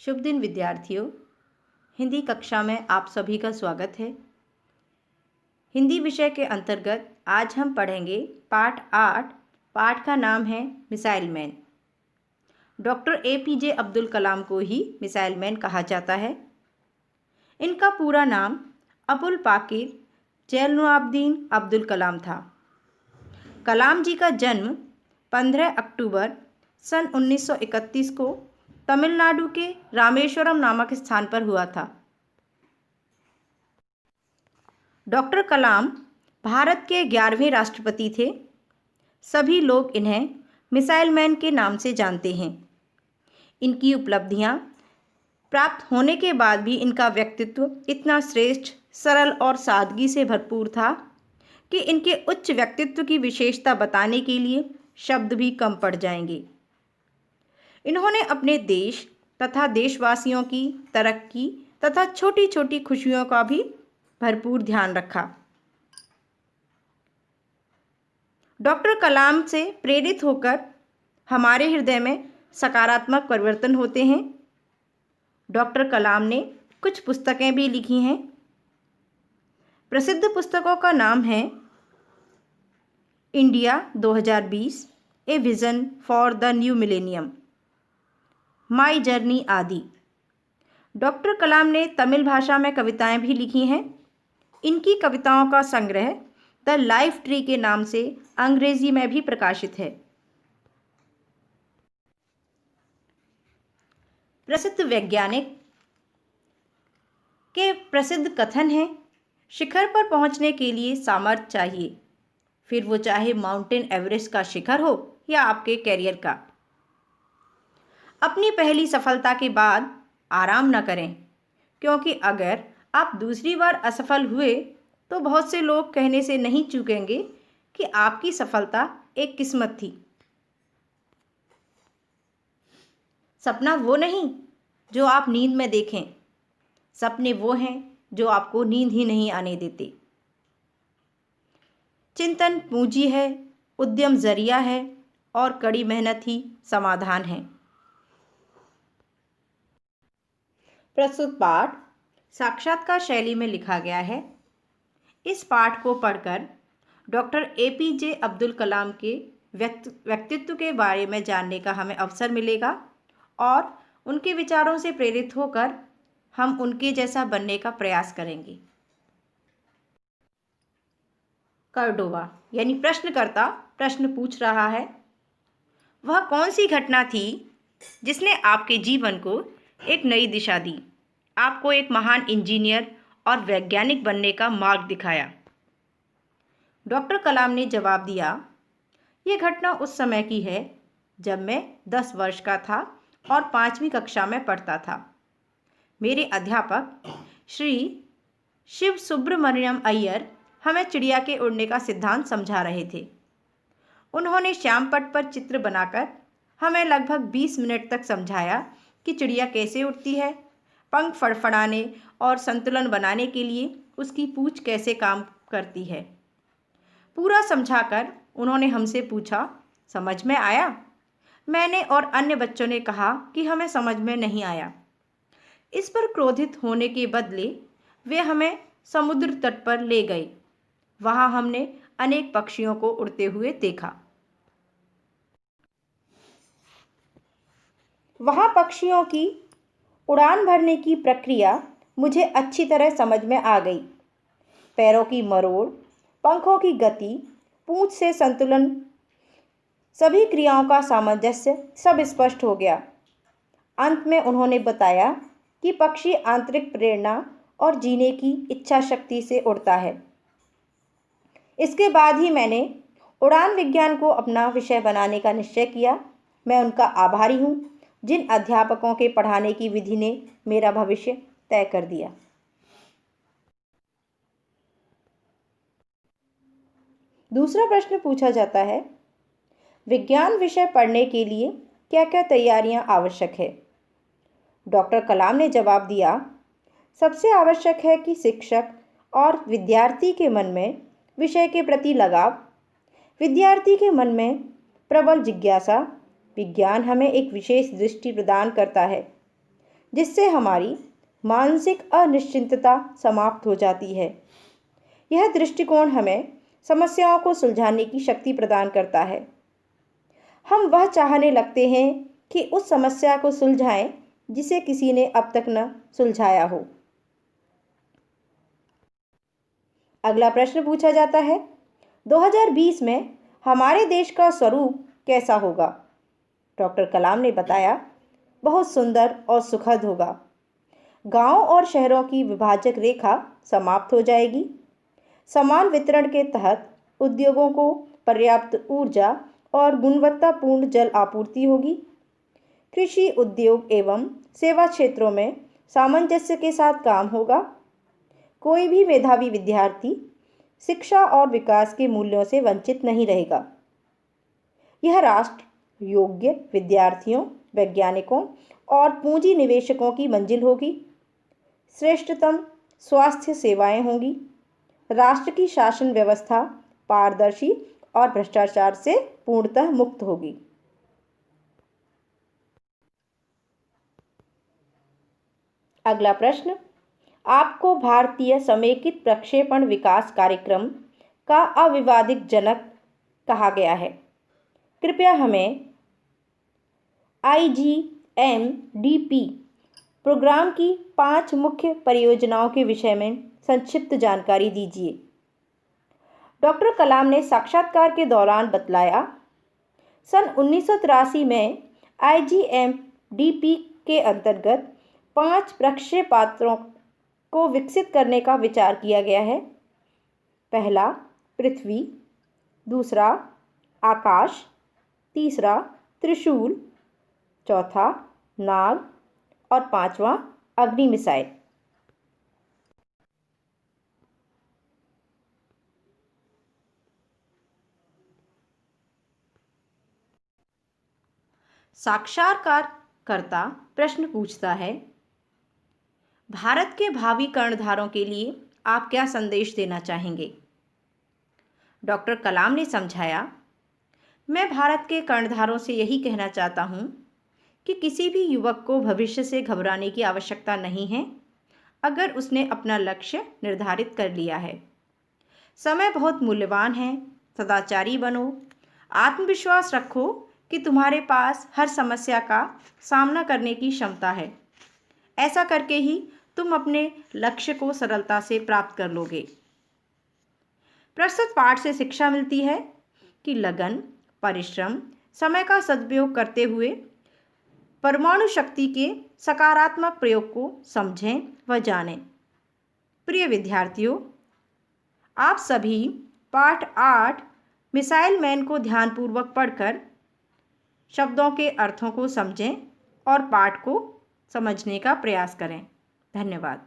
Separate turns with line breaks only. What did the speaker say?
शुभ दिन विद्यार्थियों। हिंदी कक्षा में आप सभी का स्वागत है। हिंदी विषय के अंतर्गत आज हम पढ़ेंगे पाठ 8। पाठ का नाम है missile man. Doctor APJ Abdul Kalam को ही मिसाइल मैन कहा जाता है। इनका पूरा नाम अबुल पाकिर जैनुलाब्दीन अब्दुल कलाम था। कलाम जी का जन्म 15 अक्टूबर सन 1931 को तमिलनाडु के रामेश्वरम नामक स्थान पर हुआ था। डॉक्टर कलाम भारत के 11वें राष्ट्रपति थे। सभी लोग इन्हें मिसाइल मैन के नाम से जानते हैं। इनकी उपलब्धियां प्राप्त होने के बाद भी इनका व्यक्तित्व इतना श्रेष्ठ, सरल और सादगी से भरपूर था कि इनके उच्च व्यक्तित्व की विशेषता बताने के लिए शब्द भी कम पड़ जाएंगे। इन्होंने अपने देश तथा देशवासियों की तरक्की तथा छोटी छोटी खुशियों का भी भरपूर ध्यान रखा। डॉक्टर कलाम से प्रेरित होकर हमारे हृदय में सकारात्मक परिवर्तन होते हैं। डॉक्टर कलाम ने कुछ पुस्तकें भी लिखी हैं। प्रसिद्ध पुस्तकों का नाम है India 2020, a vision for the new millennium, my journey आदि। डॉक्टर कलाम ने तमिल भाषा में कविताएं भी लिखी हैं। इनकी कविताओं का संग्रह द लाइफ ट्री के नाम से अंग्रेजी में भी प्रकाशित है। प्रसिद्ध वैज्ञानिक के प्रसिद्ध कथन हैं, शिखर पर पहुंचने के लिए सामर्थ्य चाहिए, फिर वो चाहे माउंटेन एवरेस्ट का शिखर हो या आपके कैरियर का। अपनी पहली सफलता के बाद आराम न करें, क्योंकि अगर आप दूसरी बार असफल हुए तो बहुत से लोग कहने से नहीं चूकेंगे कि आपकी सफलता एक किस्मत थी। सपना वो नहीं जो आप नींद में देखें, सपने वो हैं जो आपको नींद ही नहीं आने देते। चिंतन पूंजी है, उद्यम जरिया है और कड़ी मेहनत ही समाधान है। प्रस्तुत पाठ साक्षात्कार शैली में लिखा गया है। इस पाठ को पढ़कर डॉक्टर APJ अब्दुल कलाम के व्यक्तित्व के बारे में जानने का हमें अवसर मिलेगा और उनके विचारों से प्रेरित होकर हम उनके जैसा बनने का प्रयास करेंगे। कर्डोवा यानी प्रश्नकर्ता प्रश्न पूछ रहा है, वह कौन सी घटना थी जिसने आपके जीवन को एक नई दिशा दी, आपको एक महान इंजीनियर और वैज्ञानिक बनने का मार्ग दिखाया? डॉक्टर कलाम ने जवाब दिया, ये घटना उस समय की है जब मैं 10 वर्ष का था और 5वीं कक्षा में पढ़ता था। मेरे अध्यापक श्री शिव सुब्रमण्यम अय्यर हमें चिड़िया के उड़ने का सिद्धांत समझा रहे थे। उन्होंने श्यामपट्ट पर चित्र बनाकर हमें लगभग 20 मिनट तक समझाया कि चिड़िया कैसे उड़ती है, पंख फड़फड़ाने और संतुलन बनाने के लिए उसकी पूंछ कैसे काम करती है। पूरा समझाकर उन्होंने हमसे पूछा, समझ में आया? मैंने और अन्य बच्चों ने कहा कि हमें समझ में नहीं आया। इस पर क्रोधित होने के बदले वे हमें समुद्र तट पर ले गए। वहां हमने अनेक पक्षियों को उड़ते हुए देखा। वहां पक्षियों की उड़ान भरने की प्रक्रिया मुझे अच्छी तरह समझ में आ गई। पैरों की मरोड़, पंखों की गति, पूंछ से संतुलन, सभी क्रियाओं का सामंजस्य सब स्पष्ट हो गया। अंत में उन्होंने बताया कि पक्षी आंतरिक प्रेरणा और जीने की इच्छा शक्ति से उड़ता है। इसके बाद ही मैंने उड़ान विज्ञान को अपना विषय बनाने का निश्चय किया। मैं उनका आभारी हूँ जिन अध्यापकों के पढ़ाने की विधि ने मेरा भविष्य तय कर दिया। दूसरा प्रश्न पूछा जाता है, विज्ञान विषय पढ़ने के लिए क्या क्या तैयारियां आवश्यक है? डॉक्टर कलाम ने जवाब दिया, सबसे आवश्यक है कि शिक्षक और विद्यार्थी के मन में विषय के प्रति लगाव, विद्यार्थी के मन में प्रबल जिज्ञासा। विज्ञान हमें एक विशेष दृष्टि प्रदान करता है जिससे हमारी मानसिक अनिश्चितता समाप्त हो जाती है। यह दृष्टिकोण हमें समस्याओं को सुलझाने की शक्ति प्रदान करता है। हम वह चाहने लगते हैं कि उस समस्या को सुलझाएं जिसे किसी ने अब तक न सुलझाया हो। अगला प्रश्न पूछा जाता है, 2020 में हमारे देश का स्वरूप कैसा होगा? डॉक्टर कलाम ने बताया, बहुत सुंदर और सुखद होगा। गांव और शहरों की विभाजक रेखा समाप्त हो जाएगी। समान वितरण के तहत उद्योगों को पर्याप्त ऊर्जा और गुणवत्तापूर्ण जल आपूर्ति होगी। कृषि, उद्योग एवं सेवा क्षेत्रों में सामंजस्य के साथ काम होगा। कोई भी मेधावी विद्यार्थी शिक्षा और विकास के मूल्यों से वंचित नहीं रहेगा। यह राष्ट्र योग्य विद्यार्थियों, वैज्ञानिकों और पूंजी निवेशकों की मंजिल होगी। श्रेष्ठतम स्वास्थ्य सेवाएं होंगी। राष्ट्र की शासन व्यवस्था पारदर्शी और भ्रष्टाचार से पूर्णतः मुक्त होगी। अगला प्रश्न, आपको भारतीय समेकित प्रक्षेपण विकास कार्यक्रम का अविवादित जनक कहा गया है। कृपया हमें IGMDP प्रोग्राम की 5 मुख्य परियोजनाओं के विषय में संक्षिप्त जानकारी दीजिए। डॉक्टर कलाम ने साक्षात्कार के दौरान बतलाया, सन 1983 में IGMDP के अंतर्गत 5 प्रक्षेपास्त्रों को विकसित करने का विचार किया गया है। पहला पृथ्वी, दूसरा आकाश, तीसरा त्रिशूल, चौथा नाग और पांचवा अग्नि मिसाइल। साक्षात्कारकर्ता प्रश्न पूछता है, भारत के भावी कर्णधारों के लिए आप क्या संदेश देना चाहेंगे? डॉक्टर कलाम ने समझाया, मैं भारत के कर्णधारों से यही कहना चाहता हूँ कि किसी भी युवक को भविष्य से घबराने की आवश्यकता नहीं है अगर उसने अपना लक्ष्य निर्धारित कर लिया है। समय बहुत मूल्यवान है, सदाचारी बनो, आत्मविश्वास रखो कि तुम्हारे पास हर समस्या का सामना करने की क्षमता है। ऐसा करके ही तुम अपने लक्ष्य को सरलता से प्राप्त कर लोगे। प्रस्तुत पाठ से शिक्षा मिलती है कि लगन, परिश्रम, समय का सदुपयोग करते हुए परमाणु शक्ति के सकारात्मक प्रयोग को समझें व जानें। प्रिय विद्यार्थियों, आप सभी पाठ 8 मिसाइल मैन को ध्यानपूर्वक पढ़कर शब्दों के अर्थों को समझें और पाठ को समझने का प्रयास करें। धन्यवाद।